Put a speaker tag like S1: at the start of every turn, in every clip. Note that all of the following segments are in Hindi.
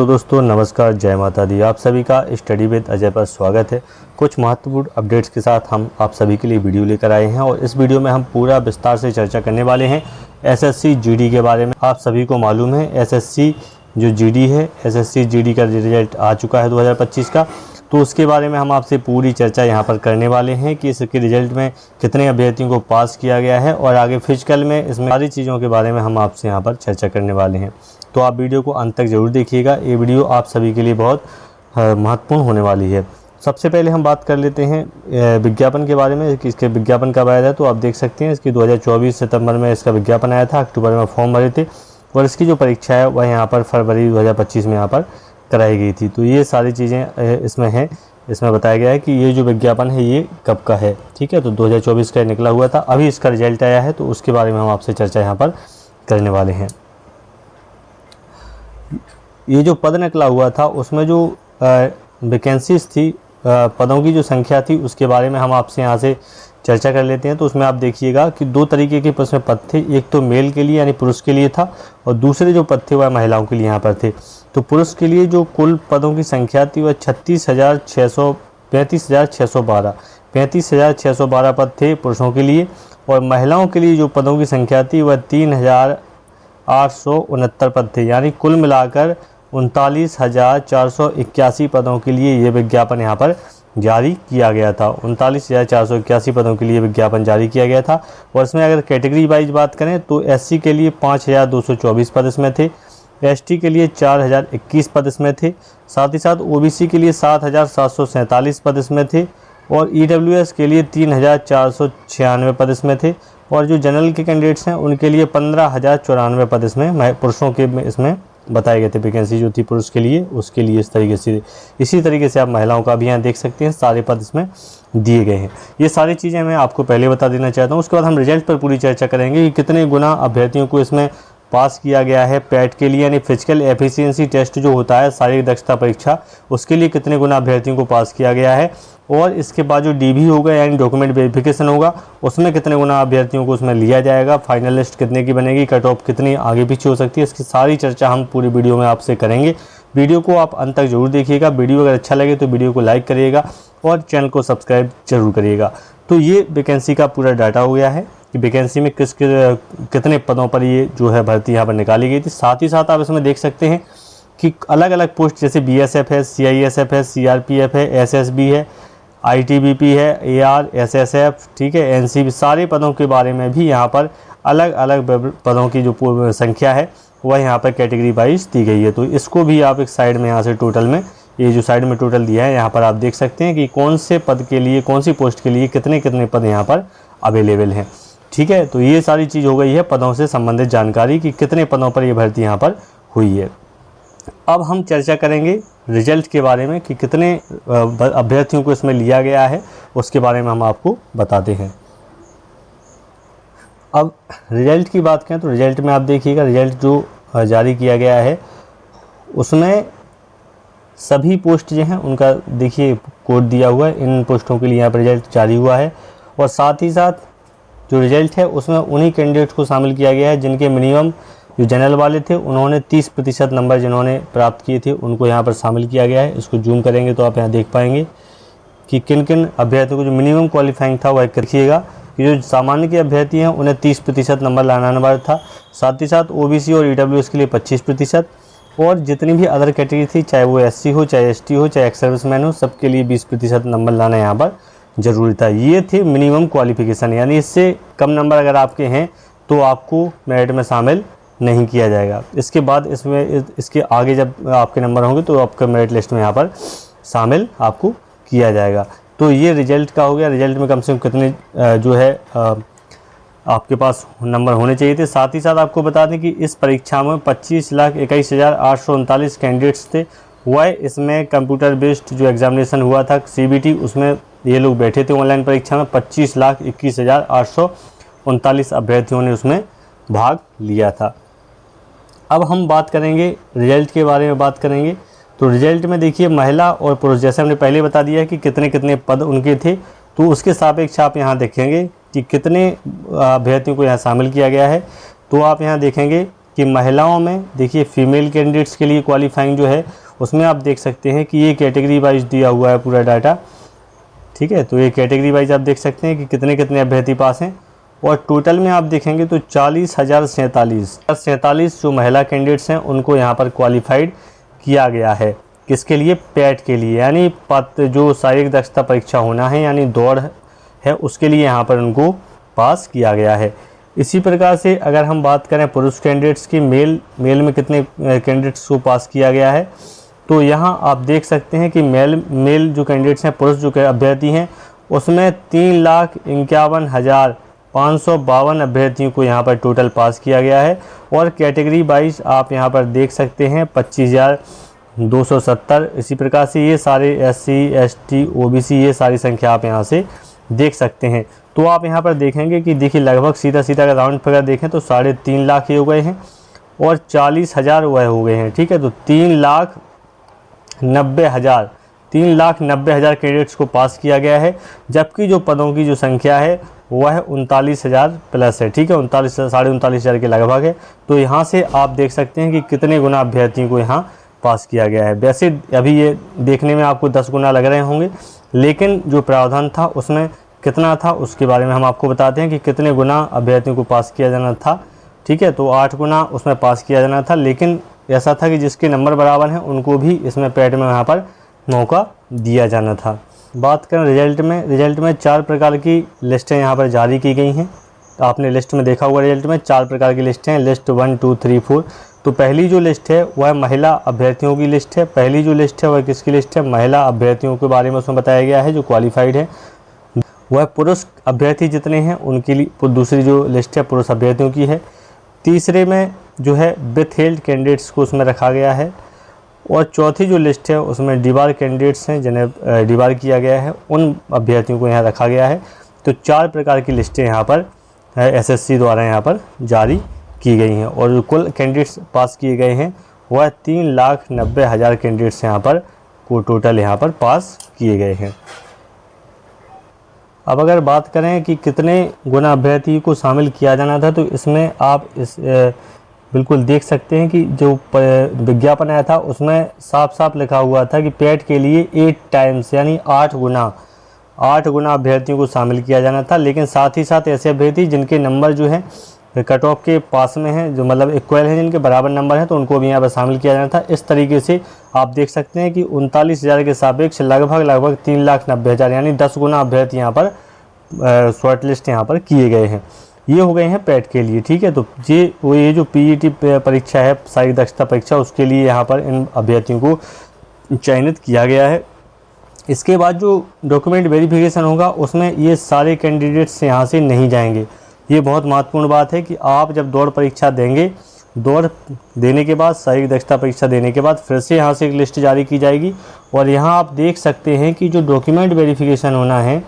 S1: हेलो दोस्तों, नमस्कार, जय माता दी। आप सभी का स्टडी विद अजय पर स्वागत है। कुछ महत्वपूर्ण अपडेट्स के साथ हम आप सभी के लिए वीडियो लेकर आए हैं और इस वीडियो में हम पूरा विस्तार से चर्चा करने वाले हैं एसएससी जीडी के बारे में। आप सभी को मालूम है एसएससी जो जीडी है, एसएससी जीडी का रिजल्ट आ चुका है 2025 का, तो उसके बारे में हम आपसे पूरी चर्चा यहाँ पर करने वाले हैं कि इसके रिजल्ट में कितने अभ्यर्थियों को पास किया गया है और आगे फिजिकल में इसमें सारी चीज़ों के बारे में हम आपसे यहाँ पर चर्चा करने वाले हैं। तो आप वीडियो को अंत तक ज़रूर देखिएगा, ये वीडियो आप सभी के लिए बहुत महत्वपूर्ण होने वाली है। सबसे पहले हम बात कर लेते हैं विज्ञापन के बारे में कि इसके विज्ञापन कब आया था। तो आप देख सकते हैं इसकी 2024 सितंबर में इसका विज्ञापन आया था, अक्टूबर में फॉर्म भरे थे और इसकी जो परीक्षा है वह यहाँ पर फरवरी 2025 में यहाँ पर कराई गई थी। तो ये सारी चीज़ें इसमें हैं। इसमें बताया गया है कि ये जो विज्ञापन है ये कब का है, ठीक है। तो 2024 का निकला हुआ था, अभी इसका रिजल्ट आया है, तो उसके बारे में हम आपसे चर्चा यहाँ पर करने वाले हैं। ये जो पद निकला हुआ था उसमें जो वैकेंसीज थी, पदों की जो संख्या थी, उसके बारे में हम आपसे यहाँ से चर्चा कर लेते हैं। तो उसमें आप देखिएगा कि दो तरीके के उसमें पद थे, एक तो मेल के लिए यानी पुरुष के लिए था और दूसरे जो पद थे वह महिलाओं के लिए यहाँ पर थे। तो पुरुष के लिए जो कुल पदों की संख्या थी वह 35,612 पद थे पुरुषों के लिए और महिलाओं के लिए जो पदों की संख्या थी वह 3,869 पद थे, यानी कुल मिलाकर 39,481 पदों के लिए ये विज्ञापन यहाँ पर जारी किया गया था। 39,481 पदों के लिए विज्ञापन जारी किया गया था। और इसमें अगर कैटेगरी वाइज बात करें तो एससी के लिए 5,224 पद इसमें थे, एसटी के लिए 4,021 पद इसमें थे, साथ ही साथ ओबीसी के लिए 7,747 पद इसमें थे और ईडब्ल्यूएस के लिए 3,496 पद इसमें थे और जो जनरल के कैंडिडेट्स हैं उनके लिए 15,094 पद इसमें पुरुषों के इसमें बताए गए थे। वैकेंसी जो थी पुरुष के लिए उसके लिए इसी तरीके से आप महिलाओं का भी यहाँ देख सकते हैं, सारे पद इसमें दिए गए हैं। ये सारी चीज़ें मैं आपको पहले बता देना चाहता हूँ। उसके बाद हम रिजल्ट पर पूरी चर्चा करेंगे कि कितने गुना अभ्यर्थियों को इसमें पास किया गया है पैट के लिए, यानी फिजिकल एफिशिएंसी टेस्ट जो होता है, शारीरिक दक्षता परीक्षा, उसके लिए कितने गुना अभ्यर्थियों को पास किया गया है और इसके बाद जो डीवी होगा यानी डॉक्यूमेंट वेरिफिकेशन होगा उसमें कितने गुना अभ्यर्थियों को उसमें लिया जाएगा, फाइनल लिस्ट कितने की बनेगी, कट ऑफ कितनी आगे पीछे हो सकती है, इसकी सारी चर्चा हम पूरी वीडियो में आपसे करेंगे। वीडियो को आप अंत तक जरूर देखिएगा। वीडियो अगर अच्छा लगे तो वीडियो को लाइक करिएगा और चैनल को सब्सक्राइब जरूर करिएगा। तो ये वैकेंसी का पूरा डाटा हो गया है कि वैकेंसी में कितने पदों पर ये जो है भर्ती यहाँ पर निकाली गई थी। साथ ही साथ आप इसमें देख सकते हैं कि अलग अलग पोस्ट जैसे बीएसएफ है, सीआईएसएफ है, सीआरपीएफ है, एसएसबी है, आईटीबीपी है, एआर, एसएसएफ, ठीक है, एनसीबी, सारे पदों के बारे में भी यहाँ पर अलग अलग पदों की जो संख्या है वह यहाँ पर कैटेगरी वाइज दी गई है। तो इसको भी आप एक साइड में यहाँ से टोटल में ये जो साइड में टोटल दिया है यहाँ पर आप देख सकते हैं कि कौन से पद के लिए, कौन सी पोस्ट के लिए कितने कितने पद यहाँ पर अवेलेबल हैं, ठीक है। तो ये सारी चीज़ हो गई है पदों से संबंधित जानकारी कि कितने पदों पर ये भर्ती यहाँ पर हुई है। अब हम चर्चा करेंगे रिजल्ट के बारे में कि कितने अभ्यर्थियों को इसमें लिया गया है, उसके बारे में हम आपको बताते हैं। अब रिजल्ट की बात करें तो रिजल्ट में आप देखिएगा, रिजल्ट जो जारी किया गया है उसमें सभी पोस्ट जो हैं उनका देखिए कोड दिया हुआ है, इन पोस्टों के लिए यहाँ पर रिजल्ट जारी हुआ है और साथ ही साथ जो रिजल्ट है उसमें उन्हीं कैंडिडेट्स को शामिल किया गया है जिनके मिनिमम जो जनरल वाले थे उन्होंने 30% नंबर जिन्होंने प्राप्त किए थे उनको यहाँ पर शामिल किया गया है। इसको जूम करेंगे तो आप यहाँ देख पाएंगे कि किन किन अभ्यर्थियों को जो मिनिमम क्वालिफाइंग था वह रखिएगा कि जो सामान्य के अभ्यर्थी हैं उन्हें 30% नंबर लाना अनिवार्य था। साथ ही साथ ओबीसी और ईडब्ल्यूएस के लिए 25% और जितनी भी अदर कैटेगरी थी, चाहे वो एससी हो, चाहे एसटी हो, चाहे एक्स सर्विसमैन हो, सबके लिए 20% नंबर लाना यहाँ पर ज़रूरी था। ये थे मिनिमम क्वालिफिकेशन, यानी इससे कम नंबर अगर आपके हैं तो आपको मेरिट में शामिल नहीं किया जाएगा। इसके बाद इसके आगे जब आपके नंबर होंगे तो आपके मेरिट लिस्ट में यहाँ पर शामिल आपको किया जाएगा। तो ये रिजल्ट का हो गया। रिजल्ट में कम से कम कितने जो है आपके पास नंबर होने चाहिए थे। साथ ही साथ आपको बता दें कि इस परीक्षा में 25,21,839 कैंडिडेट्स थे। वह इसमें कंप्यूटर बेस्ड जो एग्जामिनेशन हुआ था सीबीटी, उसमें ये लोग बैठे थे ऑनलाइन परीक्षा में। 25,21,839 अभ्यर्थियों ने उसमें भाग लिया था। अब हम बात करेंगे रिजल्ट के बारे में बात करेंगे। तो रिजल्ट में देखिए महिला और पुरुष, जैसे हमने पहले बता दिया कि कितने कितने पद उनके थे, तो उसके सापेक्ष आप यहाँ देखेंगे कि कितने अभ्यर्थियों को यहाँ शामिल किया गया है। तो आप यहाँ देखेंगे कि महिलाओं में देखिए फीमेल कैंडिडेट्स के लिए क्वालिफाइंग जो है उसमें आप देख सकते हैं कि ये कैटेगरी वाइज दिया हुआ है पूरा डाटा, ठीक है। तो ये कैटेगरी वाइज आप देख सकते हैं कि कितने कितने अभ्यर्थी पास हैं, और टोटल में आप देखेंगे तो 40,047 जो महिला कैंडिडेट्स हैं उनको यहाँ पर क्वालिफाइड किया गया है। किसके लिए? पैट के लिए, यानी जो शारीरिक दक्षता परीक्षा होना है यानी दौड़ है उसके लिए यहाँ पर उनको पास किया गया है। इसी प्रकार से अगर हम बात करें पुरुष कैंडिडेट्स की, मेल में कितने कैंडिडेट्स को पास किया गया है, तो यहाँ आप देख सकते हैं कि मेल जो कैंडिडेट्स हैं, पुरुष जो अभ्यर्थी हैं उसमें 3,51,552 अभ्यर्थियों को यहाँ पर टोटल पास किया गया है। और कैटेगरी वाइज आप यहाँ पर देख सकते हैं 25,270। इसी प्रकार से ये सारे SC ST OBC ये सारी संख्या आप यहाँ से देख सकते हैं। तो आप यहाँ पर देखेंगे कि देखिए लगभग सीधा अगर राउंड फिगर देखें तो 3.5 लाख ये हो गए हैं और 40,000 वह हो गए हैं, ठीक है। तो 3,90,000 कैंडिडेट्स को पास किया गया है, जबकि जो पदों की जो संख्या है वह 39,000 प्लस है, ठीक है। 39,000 के लगभग है। तो यहाँ से आप देख सकते हैं कि कितने गुना अभ्यर्थियों को यहाँ पास किया गया है। वैसे अभी ये देखने में आपको 10 गुना लग रहे होंगे, लेकिन जो प्रावधान था उसमें कितना था उसके बारे में हम आपको बताते हैं कि कितने गुना अभ्यर्थियों को पास किया जाना था, ठीक है। तो 8 गुना उसमें पास किया जाना था, लेकिन ऐसा था कि जिसके नंबर बराबर हैं उनको भी इसमें पैट में यहाँ पर मौका दिया जाना था। बात करें रिजल्ट में 4 प्रकार की लिस्टें यहाँ पर जारी की गई हैं। तो आपने लिस्ट में देखा होगा रिजल्ट में 4 प्रकार की लिस्टें हैं, लिस्ट 1 2 3 4। तो पहली जो लिस्ट है वह महिला अभ्यर्थियों की लिस्ट है। पहली जो लिस्ट है वह किसकी लिस्ट है? महिला अभ्यर्थियों के बारे में उसमें बताया गया है जो क्वालिफाइड है। वह पुरुष अभ्यर्थी जितने हैं उनके लिए दूसरी जो लिस्ट है पुरुष अभ्यर्थियों की है। तीसरे में जो है विथ हेल्थ कैंडिडेट्स को उसमें रखा गया है, और चौथी जो लिस्ट है उसमें डीबार कैंडिडेट्स हैं जिन्हें डीबार किया गया है, उन अभ्यर्थियों को यहाँ रखा गया है। तो 4 प्रकार की लिस्टें यहाँ पर SSC द्वारा यहाँ पर जारी की गई हैं, और जो कुल कैंडिडेट्स पास किए गए हैं वह 3,90,000 कैंडिडेट्स यहाँ पर को टोटल यहाँ पर पास किए गए हैं। अब अगर बात करें कि कितने गुना अभ्यर्थी को शामिल किया जाना था, तो इसमें आप बिल्कुल देख सकते हैं कि जो विज्ञापन आया था उसमें साफ साफ लिखा हुआ था कि पैट के लिए 8 टाइम्स यानी 8 गुना अभ्यर्थियों को शामिल किया जाना था। लेकिन साथ ही साथ ऐसे अभ्यर्थी जिनके नंबर जो है कट ऑफ के पास में हैं, जो मतलब इक्वल हैं, जिनके बराबर नंबर हैं, तो उनको भी यहाँ पर शामिल किया जाना था। इस तरीके से आप देख सकते हैं कि 39,000 के सापेक्ष लगभग 3,90,000 यानी 10 गुना अभ्यर्थी यहाँ पर शॉर्ट लिस्ट यहाँ पर किए गए हैं। ये हो गए हैं पैट के लिए, ठीक है। तो ये जो PET परीक्षा है, शारीरिक दक्षता परीक्षा, उसके लिए यहाँ पर इन अभ्यर्थियों को चयनित किया गया है। इसके बाद जो डॉक्यूमेंट वेरिफिकेशन होगा उसमें ये सारे कैंडिडेट्स यहाँ से नहीं जाएंगे। ये बहुत महत्वपूर्ण बात है कि आप जब दौड़ परीक्षा देंगे, दौड़ देने के बाद शारीरिक दक्षता परीक्षा देने के बाद फिर से यहाँ से एक लिस्ट जारी की जाएगी, और यहाँ आप देख सकते हैं कि जो डॉक्यूमेंट वेरिफिकेशन होना है,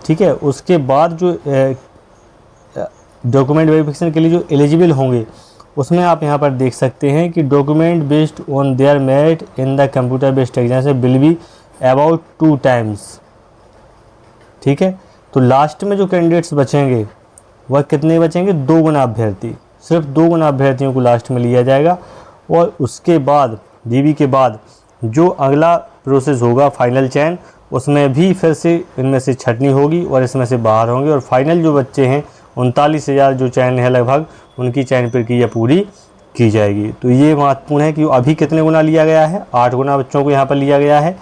S1: ठीक है, उसके बाद जो डॉक्यूमेंट वेरिफिकेशन के लिए जो एलिजिबल होंगे उसमें आप यहाँ पर देख सकते हैं कि document based on their merit in the computer based exam will be about 2 times, ठीक है। तो लास्ट में जो कैंडिडेट्स बचेंगे वह कितने बचेंगे? 2 गुना अभ्यर्थी, सिर्फ 2 गुना अभ्यर्थियों को लास्ट में लिया जाएगा, और उसके बाद DB के बाद जो अगला प्रोसेस होगा फाइनल चयन, उसमें भी फिर से इनमें से छटनी होगी और इसमें से बाहर होंगे, और फाइनल जो बच्चे हैं 39,000 जो चयन है लगभग, उनकी चयन प्रक्रिया पूरी की जाएगी। तो ये महत्वपूर्ण है कि अभी कितने गुना लिया गया है? 8 गुना बच्चों को यहाँ पर लिया गया है।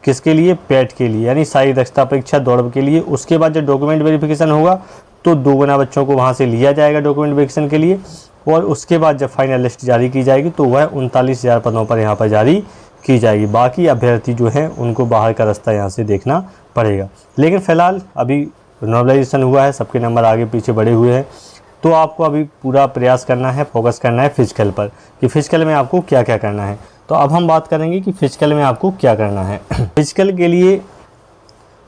S1: किसके लिए? पैट के लिए, यानी शारीरिक दक्षता परीक्षा दौड़ के लिए। उसके बाद जब डॉक्यूमेंट वेरिफिकेशन होगा तो 2 गुना बच्चों को वहाँ से लिया जाएगा डॉक्यूमेंट वेरिफिकेशन के लिए, और उसके बाद जब फाइनल लिस्ट जारी की जाएगी तो वह 39,000 पदों पर यहाँ पर जारी की जाएगी। बाकी अभ्यर्थी जो हैं उनको बाहर का रास्ता यहाँ से देखना पड़ेगा। लेकिन फ़िलहाल अभी नॉर्मलाइजेशन हुआ है, सबके नंबर आगे पीछे बढ़े हुए हैं, तो आपको अभी पूरा प्रयास करना है, फोकस करना है फिजिकल पर कि फिजिकल में आपको क्या क्या करना है। तो अब हम बात करेंगे कि फिजिकल में आपको क्या करना है। फिजिकल के लिए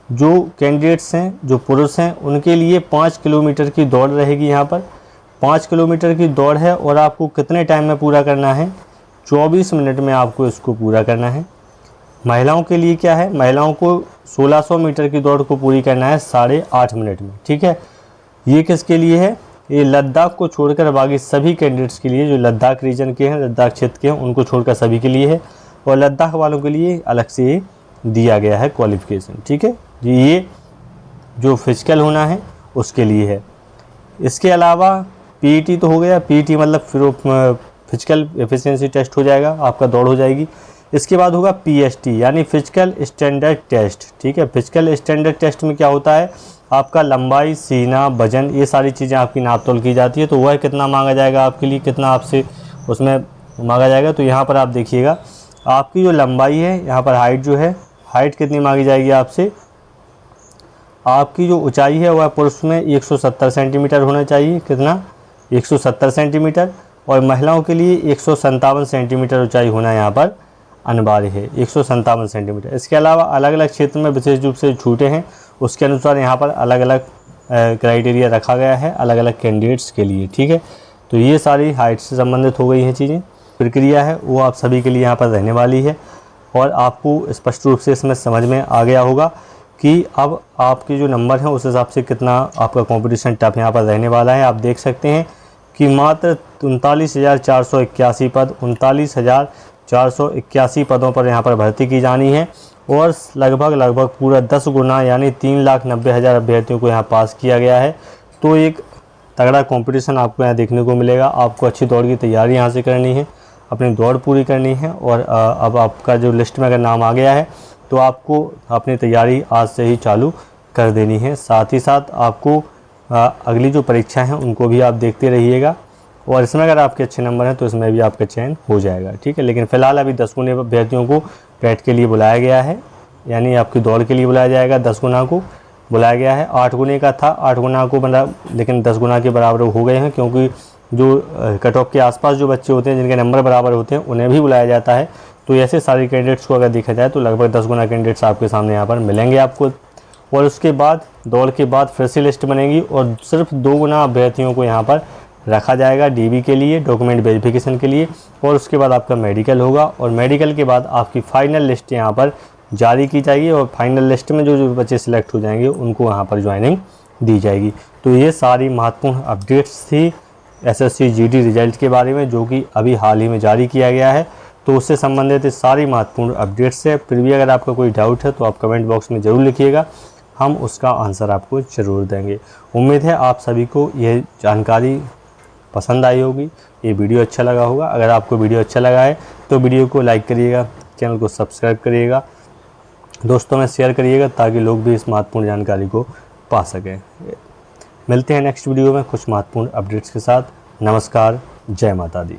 S1: जो कैंडिडेट्स हैं, जो पुरुष हैं, उनके लिए 5 किलोमीटर की दौड़ रहेगी। यहाँ पर 5 किलोमीटर की दौड़ है, और आपको कितने टाइम में पूरा करना है? 24 मिनट में आपको इसको पूरा करना है। महिलाओं के लिए क्या है? महिलाओं को 1600 मीटर की दौड़ को पूरी करना है 8.5 मिनट में, ठीक है। ये किसके लिए है? ये लद्दाख को छोड़कर बाकी सभी कैंडिडेट्स के लिए, जो लद्दाख रीजन के हैं, लद्दाख क्षेत्र के हैं, उनको छोड़कर सभी के लिए है। और लद्दाख वालों के लिए अलग से ये दिया गया है क्वालिफिकेशन, ठीक है जी। ये जो फिजिकल होना है उसके लिए है। इसके अलावा पीईटी तो हो गया, पीईटी मतलब फिर फिजिकल एफिशिएंसी टेस्ट हो जाएगा, आपका दौड़ हो जाएगी। इसके बाद होगा पीएसटी यानी फिजिकल स्टैंडर्ड टेस्ट, ठीक है। फिजिकल स्टैंडर्ड टेस्ट में क्या होता है, आपका लंबाई, सीना, वजन, ये सारी चीज़ें आपकी नापतोल की जाती है। तो वह कितना मांगा जाएगा आपके लिए, कितना आपसे उसमें मांगा जाएगा। तो यहाँ पर आप देखिएगा, आपकी जो लंबाई है, यहाँ पर हाइट जो है, हाइट कितनी मांगी जाएगी आपसे। आपकी जो ऊंचाई है वह पुरुष में 170 सेंटीमीटर होना चाहिए, कितना, 170 सेंटीमीटर। और महिलाओं के लिए 157 सेंटीमीटर ऊंचाई होना यहाँ पर अनिवार्य है, 157 सेंटीमीटर। इसके अलावा अलग अलग क्षेत्र में विशेष रूप से छूटे हैं, उसके अनुसार यहाँ पर अलग अलग क्राइटेरिया रखा गया है अलग अलग कैंडिडेट्स के लिए, ठीक है। तो ये सारी हाइट से संबंधित हो गई हैं चीज़ें। प्रक्रिया है वो आप सभी के लिए यहाँ पर रहने वाली है। और आपको स्पष्ट रूप से इसमें समझ में आ गया होगा कि अब आपके जो नंबर हैं उस हिसाब से कितना आपका कंपटीशन टफ यहाँ पर रहने वाला है। आप देख सकते हैं कि मात्र 39,481 पद, 39,481 पदों पर यहाँ पर भर्ती की जानी है। और लगभग पूरा 10 गुना यानी 3,90,000 अभ्यर्थियों को यहाँ पास किया गया है। तो एक तगड़ा कंपटीशन आपको यहाँ देखने को मिलेगा। आपको अच्छी दौड़ की तैयारी यहाँ से करनी है, अपनी दौड़ पूरी करनी है। और अब आपका जो लिस्ट में अगर नाम आ गया है तो आपको अपनी तैयारी आज से ही चालू कर देनी है। साथ ही साथ आपको अगली जो परीक्षा हैं उनको भी आप देखते रहिएगा। और इसमें अगर आपके अच्छे नंबर हैं तो इसमें भी आपका चयन हो जाएगा, ठीक है। लेकिन फ़िलहाल अभी 10 गुने अभ्यर्थियों को पैट के लिए बुलाया गया है, यानी आपकी दौड़ के लिए बुलाया जाएगा। 10 गुना को बुलाया गया है, 8 गुने का था, 8 गुना को मतलब, लेकिन 10 गुना के बराबर हो गए हैं। क्योंकि जो कट ऑफ के आसपास जो बच्चे होते हैं जिनके नंबर बराबर होते हैं उन्हें भी बुलाया जाता है। तो ऐसे सारे कैंडिडेट्स को अगर देखा जाए तो लगभग 10 गुना कैंडिडेट्स आपके सामने यहाँ पर मिलेंगे आपको। और उसके बाद दौड़ के बाद फिर से लिस्ट बनेगी और सिर्फ 2 गुना अभ्यर्थियों को यहाँ पर रखा जाएगा डीबी के लिए, डॉक्यूमेंट वेरिफिकेशन के लिए। और उसके बाद आपका मेडिकल होगा और मेडिकल के बाद आपकी फ़ाइनल लिस्ट यहाँ पर जारी की जाएगी। और फाइनल लिस्ट में जो बच्चे सिलेक्ट हो जाएंगे उनको वहाँ पर ज्वाइनिंग दी जाएगी। तो ये सारी महत्वपूर्ण अपडेट्स थी एसएससी जीडी रिजल्ट के बारे में, जो कि अभी हाल ही में जारी किया गया है। तो उससे संबंधित सारी महत्वपूर्ण अपडेट्स है। फिर भी अगर आपका कोई डाउट है तो आप कमेंट बॉक्स में ज़रूर लिखिएगा, हम उसका आंसर आपको ज़रूर देंगे। उम्मीद है आप सभी को यह जानकारी पसंद आई होगी, ये वीडियो अच्छा लगा होगा। अगर आपको वीडियो अच्छा लगा है तो वीडियो को लाइक करिएगा, चैनल को सब्सक्राइब करिएगा, दोस्तों में शेयर करिएगा ताकि लोग भी इस महत्वपूर्ण जानकारी को पा सकें। मिलते हैं नेक्स्ट वीडियो में कुछ महत्वपूर्ण अपडेट्स के साथ। नमस्कार, जय माता दी।